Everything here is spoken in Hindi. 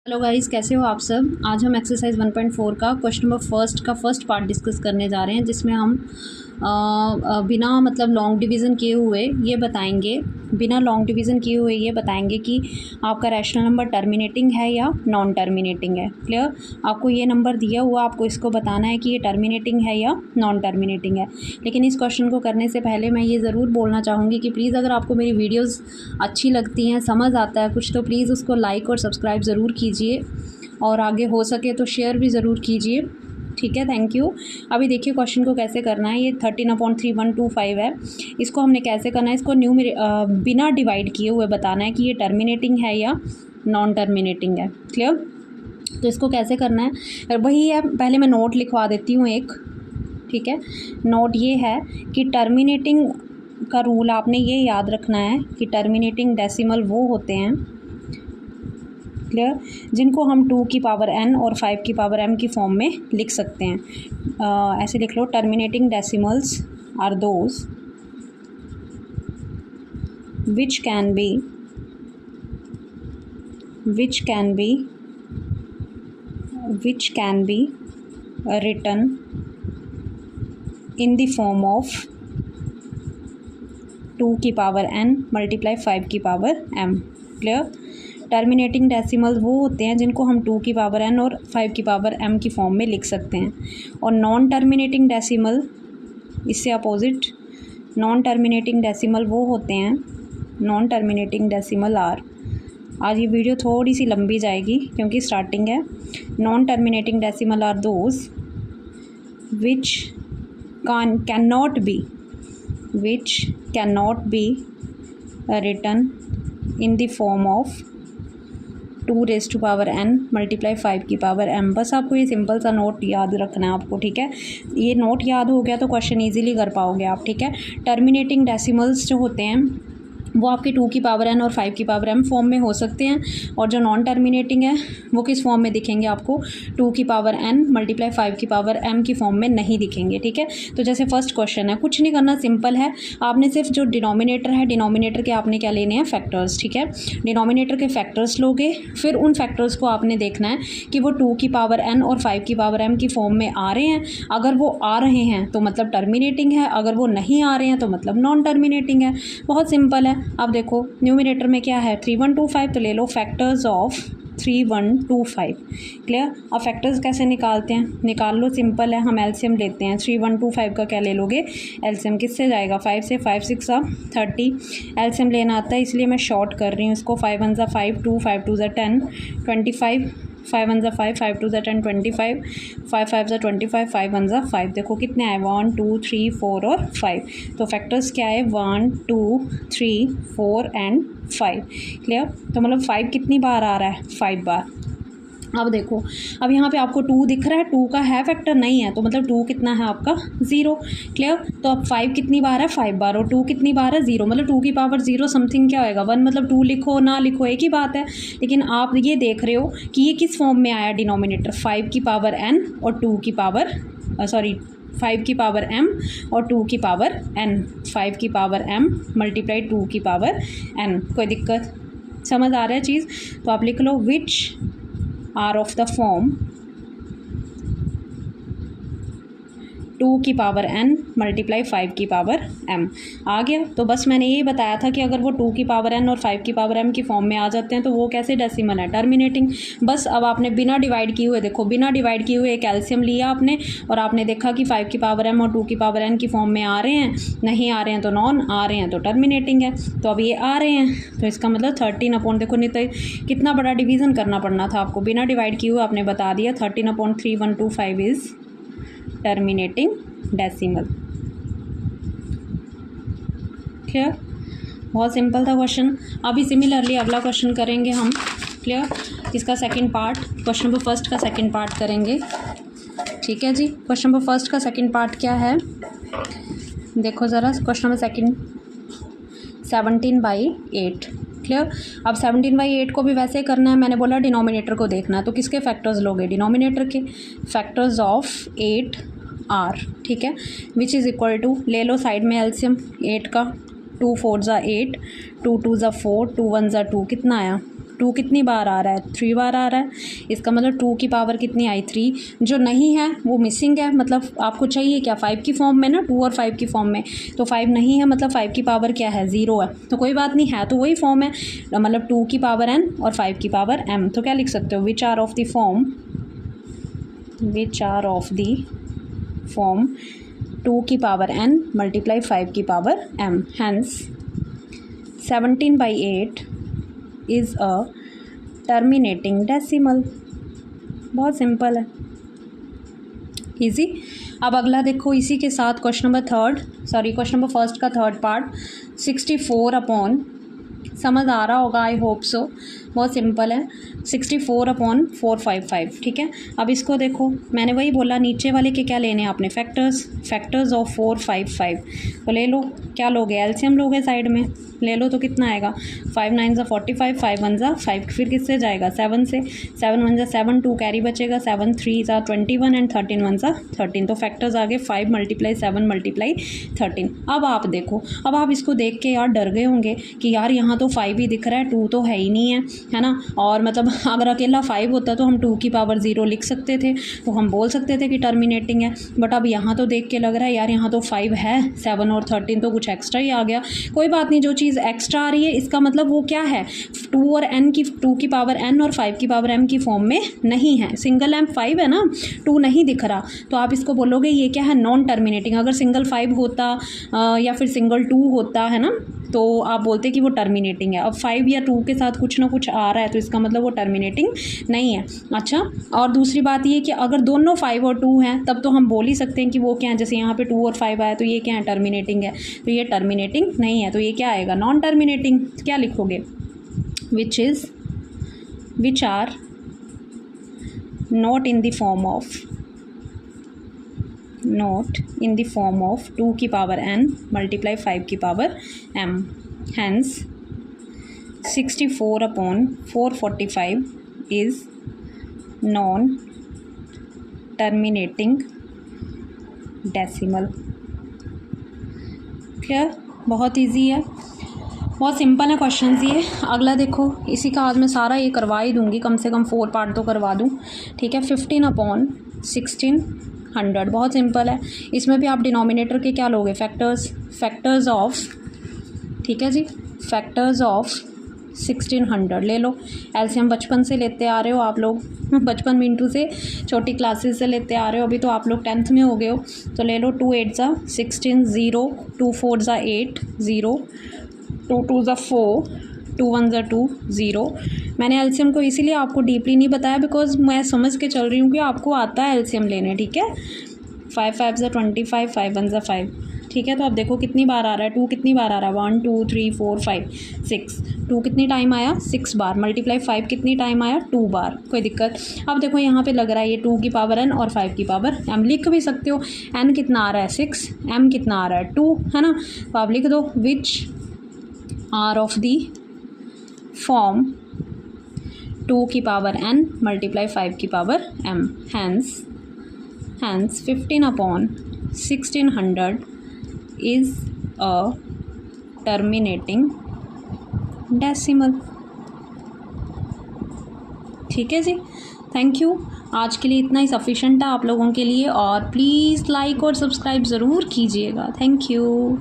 हेलो गाइस, कैसे हो आप सब। आज हम एक्सरसाइज 1.4 का क्वेश्चन नंबर फर्स्ट का फर्स्ट पार्ट डिस्कस करने जा रहे हैं, जिसमें हम बिना मतलब लॉन्ग डिवीज़न किए हुए ये बताएंगे कि आपका रैशनल नंबर टर्मिनेटिंग है या नॉन टर्मिनेटिंग है। क्लियर। आपको ये नंबर दिया हुआ, आपको इसको बताना है कि ये टर्मिनेटिंग है या नॉन टर्मिनेटिंग है। लेकिन इस क्वेश्चन को करने से पहले मैं ये ज़रूर बोलना चाहूँगी कि प्लीज़ अगर आपको मेरी वीडियोज़ अच्छी लगती हैं, समझ आता है कुछ, तो प्लीज़ उसको लाइक और सब्सक्राइब ज़रूर कीजिए और आगे हो सके तो शेयर भी ज़रूर कीजिए। ठीक है, थैंक यू। अभी देखिए क्वेश्चन को कैसे करना है। ये 13/3125 है। इसको हमने कैसे करना है, इसको बिना डिवाइड किए हुए बताना है कि ये टर्मिनेटिंग है या नॉन टर्मिनेटिंग है। क्लियर। तो इसको कैसे करना है वही है, पहले मैं नोट लिखवा देती हूँ एक। ठीक है, नोट ये है कि टर्मिनेटिंग का रूल आपने ये याद रखना है कि टर्मिनेटिंग डेसिमल वो होते हैं, क्लियर, जिनको हम 2 की पावर n और 5 की पावर m की फॉर्म में लिख सकते हैं। ऐसे लिख लो, terminating decimals are those which can be written in the form of 2 की पावर n मल्टीप्लाई 5 की power m। Clear. Terminating decimals वो होते हैं जिनको हम 2 की पावर n और 5 की पावर m की फॉर्म में लिख सकते हैं। और नॉन टर्मिनेटिंग डेसिमल, इससे अपोजिट, नॉन टर्मिनेटिंग डेसिमल वो होते हैं, नॉन टर्मिनेटिंग डेसिमल आर, आज ये वीडियो थोड़ी सी लंबी जाएगी क्योंकि स्टार्टिंग है। Non terminating decimal are those which can not be written in the form of 2 raise to power n multiply 5 की पावर m। बस आपको ये सिंपल सा नोट याद रखना है आपको। ठीक है, ये नोट याद हो गया तो क्वेश्चन इजीली कर पाओगे आप। ठीक है, टर्मिनेटिंग डेसिमल्स जो होते हैं वो आपके 2 की पावर n और 5 की पावर m फॉर्म में हो सकते हैं, और जो नॉन टर्मिनेटिंग है वो किस फॉर्म में दिखेंगे आपको, 2 की पावर n मल्टीप्लाई 5 की पावर m की फॉर्म में नहीं दिखेंगे। ठीक है, तो जैसे फर्स्ट क्वेश्चन है, कुछ नहीं करना, सिंपल है। आपने सिर्फ जो डिनोमिनेटर है, डिनोमिनेटर के आपने क्या लेने हैं, फैक्टर्स। ठीक है, डिनोमिनेटर के फैक्टर्स लोगे, फिर उन फैक्टर्स को आपने देखना है कि वो 2 की पावर n और 5 की पावर m की फॉर्म में आ रहे हैं। अगर वो आ रहे हैं तो मतलब टर्मिनेटिंग है, अगर वो नहीं आ रहे हैं तो मतलब नॉन टर्मिनेटिंग है। बहुत सिंपल है। अब देखो न्यूमिनेटर में क्या है, 3125, तो ले लो फैक्टर्स ऑफ 3125। क्लियर। अब फैक्टर्स कैसे निकालते हैं, निकाल लो, सिंपल है, हम एलसीएम लेते हैं। 3125 का क्या ले लोगे, एलसीएम किससे जाएगा, 5 से, 5 6 30। एलसीएम लेना आता है इसलिए मैं शॉर्ट कर रही हूँ इसको। 5 1 5 2, 5 2 10, 25, 5 1 5, 5 2 10, 25, 5 5 25, 5 1 5। देखो कितने आए, 1 2 3 4 और 5। तो फैक्टर्स क्या है, 1 2 3 4 एंड 5। क्लियर। तो मतलब 5 कितनी बार आ रहा है, 5 बार। अब देखो, अब यहाँ पे आपको 2 दिख रहा है, 2 का है फैक्टर, नहीं है, तो मतलब 2 कितना है आपका, 0। क्लियर। तो अब 5 कितनी बार है, 5 बार, और 2 कितनी बार है, 0, मतलब 2 की पावर 0 समथिंग क्या होएगा, 1। मतलब 2 लिखो ना लिखो एक ही बात है, लेकिन आप ये देख रहे हो कि ये किस फॉर्म में आया डिनोमिनेटर, 5 की पावर n और 2 की पावर 5 की पावर m और 2 की पावर n, 5 की पावर m मल्टीप्लाई 2 की पावर n। कोई दिक्कत, समझ आ रहा है चीज़। तो आप लिख लो which are of the form 2 की पावर n मल्टीप्लाई 5 की पावर m। आ गया। तो बस मैंने यही बताया था कि अगर वो 2 की पावर n और 5 की पावर m की फॉर्म में आ जाते हैं तो वो कैसे डेसिमल है, टर्मिनेटिंग। बस अब आपने बिना डिवाइड किए हुए, देखो बिना डिवाइड किए हुए एक एलसीएम लिया आपने, और आपने देखा कि 5 की पावर m और 2 की पावर n की फॉर्म में आ रहे हैं, नहीं आ रहे हैं तो नॉन, आ रहे हैं तो टर्मिनेटिंग है। तो अब ये आ रहे हैं तो इसका मतलब 13 देखो, नहीं तो कितना बड़ा डिवीज़न करना पड़ना था आपको, बिना डिवाइड किए हुए आपने बता दिया 13/3125 इज़ टर्मिनेटिंग डेसिमल। क्लियर। बहुत सिंपल था क्वेश्चन। अभी सिमिलरली अगला क्वेश्चन करेंगे हम। क्लियर। इसका second part, question number first का सेकंड पार्ट करेंगे। ठीक है जी, क्वेश्चन नंबर फर्स्ट का सेकंड पार्ट क्या है, देखो ज़रा, क्वेश्चन नंबर सेकंड 17/8। क्लियर। अब 17/8 को भी वैसे करना है, मैंने बोला डिनोमिनेटर को देखना है, तो किसके फैक्टर्स लोगे, डिनोमिनेटर के फैक्टर्स ऑफ 8 आर। ठीक है, विच इज़ इक्वल टू, ले लो साइड में एलसीएम 8 का, 2 4 ज़ा 8, 2 2 ज़ा 4, 2 1 ज़ा 2, कितना आया, 2 कितनी बार आ रहा है, 3 बार आ रहा है। इसका मतलब 2 की पावर कितनी आई, 3। जो नहीं है वो मिसिंग है, मतलब आपको चाहिए क्या, 5 की फॉर्म में ना, 2 और 5 की फॉर्म में। तो 5 नहीं है, मतलब 5 की पावर क्या है, 0 है। तो कोई बात नहीं है, तो वही फॉर्म है, मतलब 2 की पावर n और 5 की पावर m। तो क्या लिख सकते हो, which are of the form 2 की पावर n मल्टीप्लाई 5 की power m। Hence 17/8 is a terminating decimal. बहुत सिंपल है, इजी। अब अगला देखो, इसी के साथ क्वेश्चन नंबर फर्स्ट का थर्ड पार्ट 64 समझ आ रहा होगा, आई होप सो। बहुत सिंपल है, 64/455। ठीक है, अब इसको देखो, मैंने वही बोला, नीचे वाले के क्या लेने हैं आपने, फैक्टर्स ऑफ 455। तो ले लो, क्या लोगे, एलसीएम लोगे, साइड में ले लो। तो कितना आएगा, 5 9 ज़ा 45, 5 1 ज़ा 5, फिर किससे जाएगा, 7 से, 7 1 ज़ा 7, 2 कैरी बचेगा, 7 3 ज़ा 21 एंड 13 1 ज़ा 13। तो फैक्टर्स आ गए 5 × 7 × 13। अब आप देखो, अब आप इसको देख के यार डर गए होंगे कि यार यहाँ तो 5 ही दिख रहा है, 2 तो है ही नहीं है ना। और मतलब अगर अकेला 5 होता तो हम 2 की पावर 0 लिख सकते थे, तो हम बोल सकते थे कि टर्मिनेटिंग है। बट अब यहाँ तो देख के लग रहा है यार यहाँ तो 5 है, 7 और 13 तो कुछ एक्स्ट्रा ही आ गया। कोई बात नहीं, जो चीज़ एक्स्ट्रा आ रही है इसका मतलब वो क्या है, 2 की पावर n और 5 की पावर m की फॉर्म में नहीं है। सिंगल m 5 है ना, 2 नहीं दिख रहा, तो आप इसको बोलोगे ये क्या है, नॉन टर्मिनेटिंग। अगर सिंगल 5 होता या फिर सिंगल 2 होता है ना, तो आप बोलते कि वो टर्मिनेटिंग है। अब 5 या 2 के साथ कुछ ना कुछ आ रहा है, तो इसका मतलब वो टर्मिनेटिंग नहीं है। अच्छा, और दूसरी बात ये कि अगर दोनों 5 और 2 हैं तब तो हम बोल ही सकते हैं कि वो क्या है, जैसे यहाँ पे 2 और 5 आया तो ये क्या है, टर्मिनेटिंग है। तो ये टर्मिनेटिंग नहीं है, तो ये क्या आएगा, नॉन टर्मिनेटिंग। क्या लिखोगे, which are not in the form of 2 की पावर n मल्टीप्लाई 5 की power m। Hence 64/445 is non terminating decimal. Clear, बहुत इजी है, बहुत सिंपल है क्वेश्चन ये। अगला देखो, इसी का आज मैं सारा ये करवा ही दूंगी, कम से कम 4 पार्ट तो करवा दूँ। ठीक है, 15/1600, बहुत सिंपल है। इसमें भी आप डिनोमिनेटर के क्या लोगे, फैक्टर्स ऑफ, ठीक है जी, फैक्टर्स ऑफ 1600 ले लो। एलसीएम बचपन से लेते आ रहे हो आप लोग, बचपन मिनटू से, छोटी क्लासेस से लेते आ रहे हो, अभी तो आप लोग 10th में हो गए हो। तो ले लो, 2 8 ज़ा 16 0, 2 4 ज़ा 8 0, 2 2 ज़ा 4, 2 1 ज़ा 2 0। मैंने एलसीएम को इसीलिए आपको डीपली नहीं बताया, बिकॉज मैं समझ के चल रही हूँ कि आपको आता है एलसीएम लेने। ठीक है, 5 5 ज़ा 25, 5 1 ज़ा 5। ठीक है, तो अब देखो कितनी बार आ रहा है, 2 कितनी बार आ रहा है, 1 2 3 4 5 6। 2 कितनी टाइम आया, 6 बार, मल्टीप्लाई 5 कितनी टाइम आया, 2 बार। कोई दिक्कत। अब देखो यहाँ पे लग रहा है ये 2 की पावर n और 5 की पावर m। लिख भी सकते हो, n कितना आ रहा है 6, m कितना आ रहा है 2, है ना। तो आप लिख दो, which are of the form 2 की पावर n मल्टीप्लाई 5 की power m। Hence 15/1600 is a terminating decimal। ठीक है जी, थैंक यू। आज के लिए इतना ही सफिशेंट है आप लोगों के लिए, और प्लीज़ लाइक और सब्सक्राइब ज़रूर कीजिएगा। Thank you.